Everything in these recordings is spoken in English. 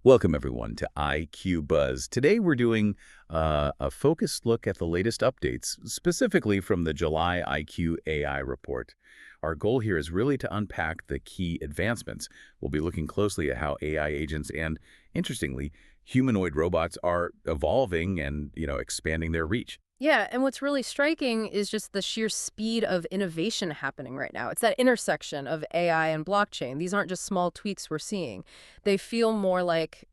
Welcome, everyone, to IQ Buzz. Today, we're doing a focused look at the latest updates, specifically from the July IQ AI report. Our goal here is really to unpack the key advancements. We'll be looking closely at how AI agents and, interestingly, humanoid robots are evolving and, expanding their reach. Yeah, and what's really striking is just the sheer speed of innovation happening right now. It's that intersection of AI and blockchain. These aren't just small tweaks we're seeing. They feel more like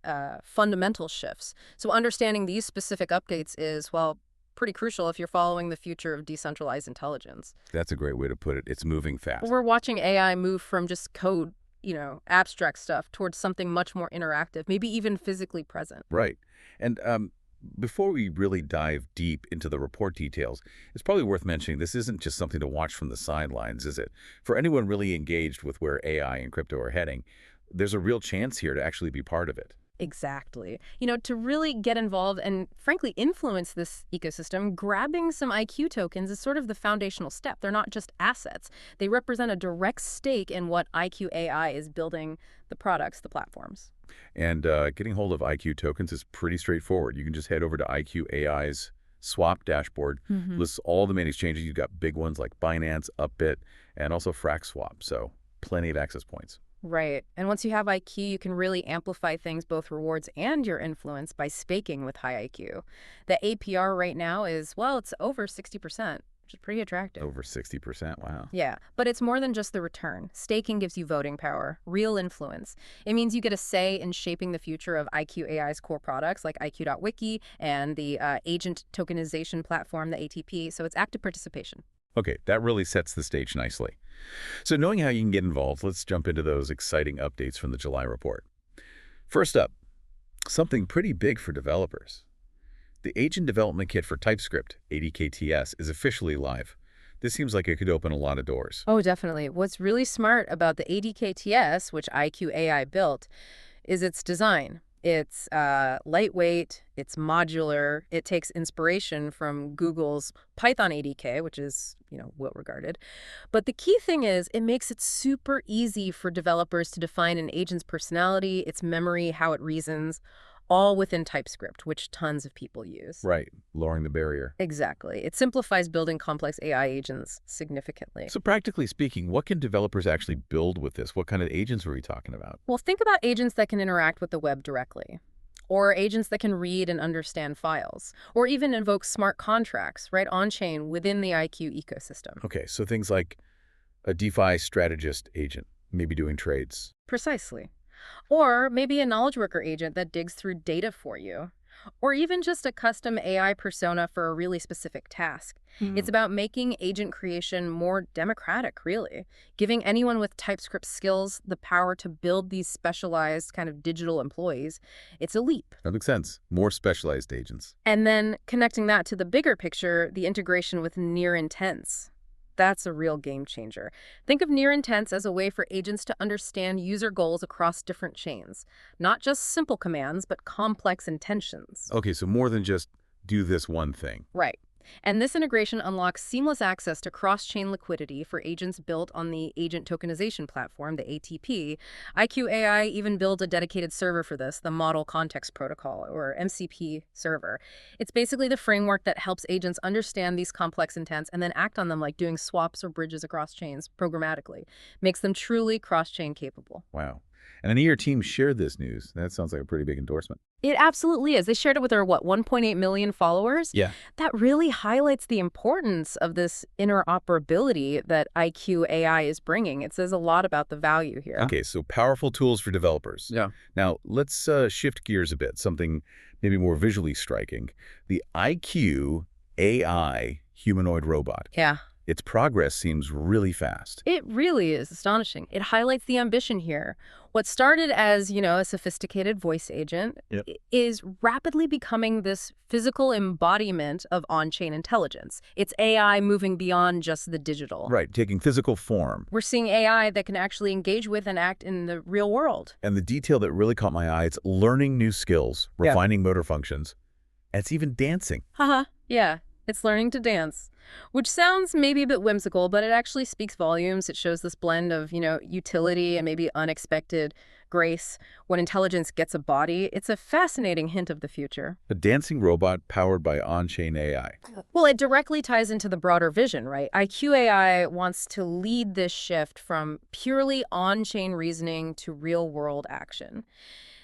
fundamental shifts. So understanding these specific updates is, well, pretty crucial if you're following the future of decentralized intelligence. That's a great way to put it. It's moving fast. We're watching AI move from just code, abstract stuff towards something much more interactive, maybe even physically present. Right. And before we really dive deep into the report details, it's probably worth mentioning this isn't just something to watch from the sidelines, is it? For anyone really engaged with where AI and crypto are heading, there's a real chance here to actually be part of it. Exactly. To really get involved and, frankly, influence this ecosystem, grabbing some IQ tokens is sort of the foundational step. They're not just assets. They represent a direct stake in what IQ AI is building the products, the platforms. And getting hold of IQ tokens is pretty straightforward. You can just head over to IQ AI's swap dashboard, lists all the main exchanges. You've got big ones like Binance, Upbit, and also FraxSwap, so plenty of access points. Right. And once you have IQ, you can really amplify things, both rewards and your influence, by staking with high IQ. The APR right now is, well, it's over 60%, which is pretty attractive. Over 60%, wow. Yeah, but it's more than just the return. Staking gives you voting power, real influence. It means you get a say in shaping the future of IQ AI's core products like IQ.wiki and the agent tokenization platform, the ATP, so it's active participation. Okay, that really sets the stage nicely. So knowing how you can get involved, let's jump into those exciting updates from the July report. First up, something pretty big for developers. The Agent Development Kit for TypeScript, ADK-TS, is officially live. This seems like it could open a lot of doors. Oh, definitely. What's really smart about the ADK-TS, which IQ AI built, is its design. It's lightweight, it's modular, it takes inspiration from Google's Python ADK, which is, well regarded. But the key thing is it makes it super easy for developers to define an agent's personality, its memory, how it reasons, all within TypeScript, which tons of people use. Right, lowering the barrier. Exactly. It simplifies building complex AI agents significantly. So practically speaking, what can developers actually build with this? What kind of agents are we talking about? Well, think about agents that can interact with the web directly, or agents that can read and understand files, or even invoke smart contracts right on-chain within the IQ ecosystem. Okay, so things like a DeFi strategist agent, maybe doing trades. Precisely. Or maybe a knowledge worker agent that digs through data for you. Or even just a custom AI persona for a really specific task. It's about making agent creation more democratic, really. Giving anyone with TypeScript skills the power to build these specialized kind of digital employees. It's a leap. That makes sense. More specialized agents. And then connecting that to the bigger picture, the integration with near intents. That's a real game changer. Think of near intents as a way for agents to understand user goals across different chains. Not just simple commands, but complex intentions. Okay, so more than just do this one thing. Right. And this integration unlocks seamless access to cross-chain liquidity for agents built on the agent tokenization platform, the ATP. IQ AI even builds a dedicated server for this, the Model Context Protocol, or MCP server. It's basically the framework that helps agents understand these complex intents and then act on them, like doing swaps or bridges across chains programmatically. Makes them truly cross-chain capable. Wow. And I know your team shared this news. That sounds like a pretty big endorsement. It absolutely is. They shared it with their, 1.8 million followers? Yeah. That really highlights the importance of this interoperability that IQ AI is bringing. It says a lot about the value here. Okay, so powerful tools for developers. Yeah. Now, let's shift gears a bit, something maybe more visually striking. The IQ AI humanoid robot. Yeah. Its progress seems really fast. It really is astonishing. It highlights the ambition here. What started as, a sophisticated voice agent is rapidly becoming this physical embodiment of on-chain intelligence. It's AI moving beyond just the digital. Right, taking physical form. We're seeing AI that can actually engage with and act in the real world. And the detail that really caught my eye, it's learning new skills, refining motor functions, and it's even dancing. Haha, yeah. It's learning to dance, which sounds maybe a bit whimsical, but it actually speaks volumes. It shows this blend of, utility and maybe unexpected grace. When intelligence gets a body, it's a fascinating hint of the future. A dancing robot powered by on-chain AI. Well, it directly ties into the broader vision, right? IQ.AI wants to lead this shift from purely on-chain reasoning to real-world action.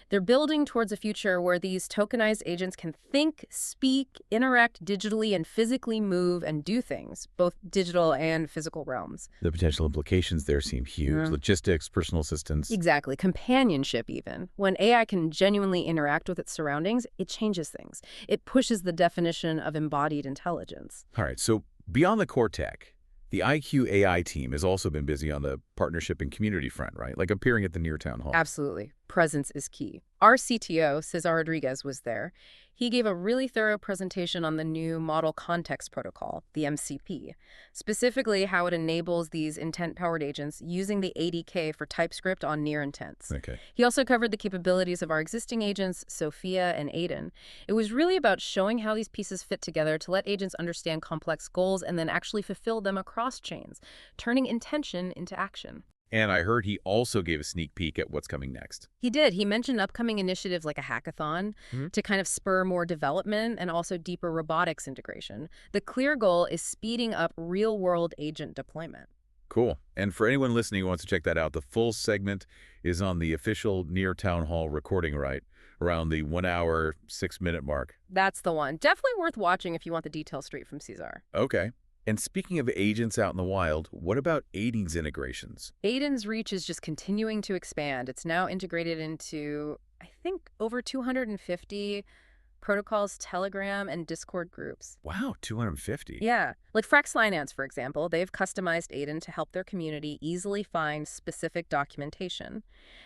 They're building towards a future where these tokenized agents can think, speak, interact digitally, and physically move and do things, both digital and physical realms. The potential implications there seem huge. Yeah. Logistics, personal assistance. Exactly. Companionship, even. When AI can genuinely interact with its surroundings, it changes things. It pushes the definition of embodied intelligence. All right, so beyond the core tech, the IQ AI team has also been busy on the partnership and community front, right? Like appearing at the Near Town Hall. Absolutely. Presence is key. Our CTO, Cesar Rodriguez, was there. He gave a really thorough presentation on the new Model Context Protocol, the MCP, specifically how it enables these intent-powered agents using the ADK for TypeScript on near intents. Okay. He also covered the capabilities of our existing agents, Sophia and Aiden. It was really about showing how these pieces fit together to let agents understand complex goals and then actually fulfill them across chains, turning intention into action. And I heard he also gave a sneak peek at what's coming next. He did. He mentioned upcoming initiatives like a hackathon to kind of spur more development and also deeper robotics integration. The clear goal is speeding up real-world agent deployment. Cool. And for anyone listening who wants to check that out, the full segment is on the official Near Town Hall recording, right? Around the 1 hour, 6-minute mark. That's the one. Definitely worth watching if you want the details straight from Cesar. Okay. And speaking of agents out in the wild, what about Aiden's integrations? Aiden's reach is just continuing to expand. It's now integrated into, I think, over 250 protocols, Telegram, and Discord groups. Wow, 250. Yeah. Like Frax Finance, for example, they've customized Aiden to help their community easily find specific documentation.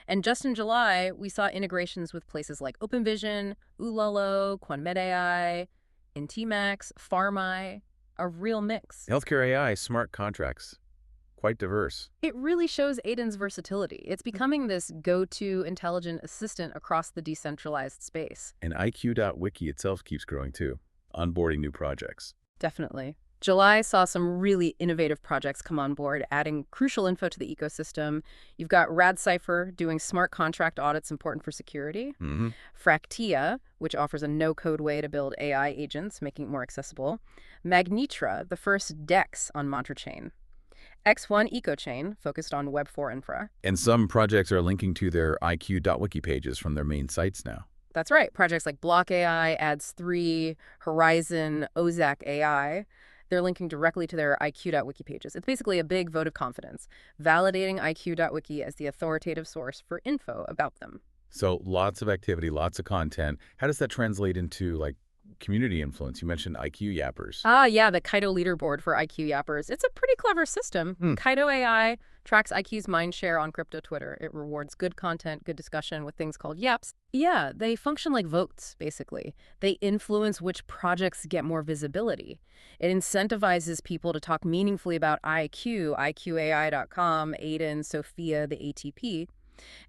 And just in July, we saw integrations with places like OpenVision, Ulalo, QuanMed AI, Intimax, Pharmai. A real mix. Healthcare AI, smart contracts. Quite diverse. It really shows Aiden's versatility. It's becoming this go-to intelligent assistant across the decentralized space. And IQ.wiki itself keeps growing too, onboarding new projects. Definitely. July saw some really innovative projects come on board, adding crucial info to the ecosystem. You've got RadCypher doing smart contract audits important for security. Fractia, which offers a no-code way to build AI agents, making it more accessible. Magnitra, the first DEX on Montrachain. X1 EcoChain, focused on Web4 infra. And some projects are linking to their IQ.wiki pages from their main sites now. That's right. Projects like Block AI, Ads3, Horizon, Ozak AI. They're linking directly to their IQ.wiki pages. It's basically a big vote of confidence, validating IQ.wiki as the authoritative source for info about them. So lots of activity, lots of content. How does that translate into like community influence? You mentioned IQ Yappers. Yeah, the Kaido leaderboard for IQ Yappers. It's a pretty clever system. Kaido AI tracks IQ's mindshare on crypto Twitter. It rewards good content, good discussion with things called yaps. Yeah, they function like votes, basically. They influence which projects get more visibility. It incentivizes people to talk meaningfully about IQ, IQAI.com, Aiden, Sophia, the ATP.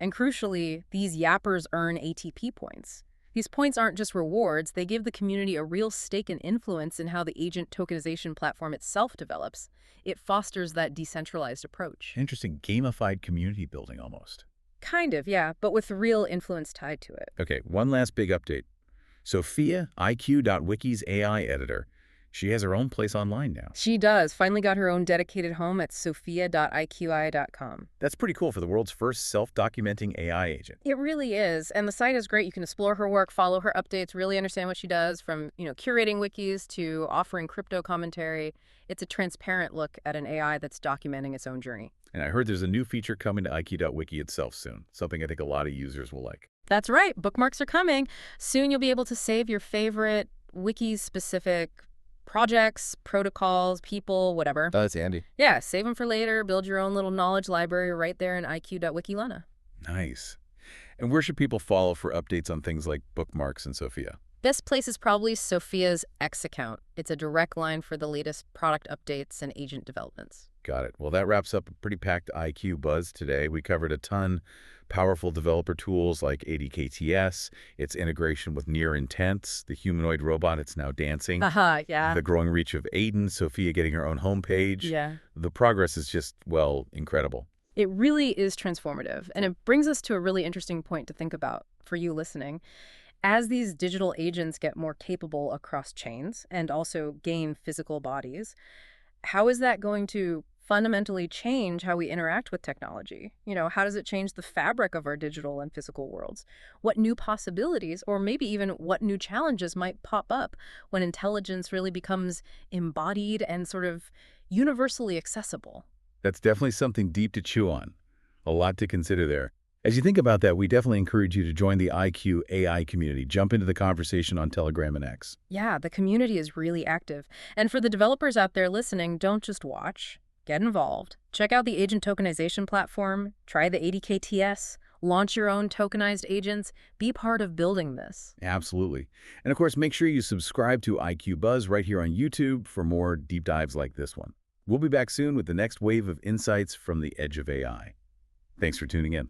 And crucially, these yappers earn ATP points. These points aren't just rewards, they give the community a real stake and influence in how the agent tokenization platform itself develops. It fosters that decentralized approach. Interesting, gamified community building almost. Kind of, yeah, but with real influence tied to it. Okay, one last big update. Sophia, IQ.wiki's AI editor. She has her own place online now. She does. Finally got her own dedicated home at sophia.iqi.com. That's pretty cool for the world's first self-documenting AI agent. It really is. And the site is great. You can explore her work, follow her updates, really understand what she does, from, curating wikis to offering crypto commentary. It's a transparent look at an AI that's documenting its own journey. And I heard there's a new feature coming to IQ.wiki itself soon, something I think a lot of users will like. That's right. Bookmarks are coming. Soon you'll be able to save your favorite wiki-specific projects, protocols, people, whatever. Oh, that's handy. Yeah, save them for later. Build your own little knowledge library right there in IQ.wiki Lana. Nice. And where should people follow for updates on things like bookmarks and Sophia? Best place is probably Sophia's X account. It's a direct line for the latest product updates and agent developments. Got it. Well, that wraps up a pretty packed IQ buzz today. We covered a ton. Powerful developer tools like ADK-TS, its integration with near intents, the humanoid robot, it's now dancing. Yeah. The growing reach of Aiden, Sophia getting her own homepage. Yeah. The progress is just, well, incredible. It really is transformative, and it brings us to a really interesting point to think about for you listening. As these digital agents get more capable across chains and also gain physical bodies, how is that going to fundamentally change how we interact with technology? How does it change the fabric of our digital and physical worlds? What new possibilities, or maybe even what new challenges might pop up when intelligence really becomes embodied and sort of universally accessible? That's definitely something deep to chew on. A lot to consider there. As you think about that, we definitely encourage you to join the IQ AI community. Jump into the conversation on Telegram and X. Yeah, the community is really active. And for the developers out there listening, don't just watch. Get involved. Check out the agent tokenization platform, try the ADK-TS, launch your own tokenized agents, be part of building this. Absolutely. And of course, make sure you subscribe to IQ Buzz right here on YouTube for more deep dives like this one. We'll be back soon with the next wave of insights from the edge of AI. Thanks for tuning in.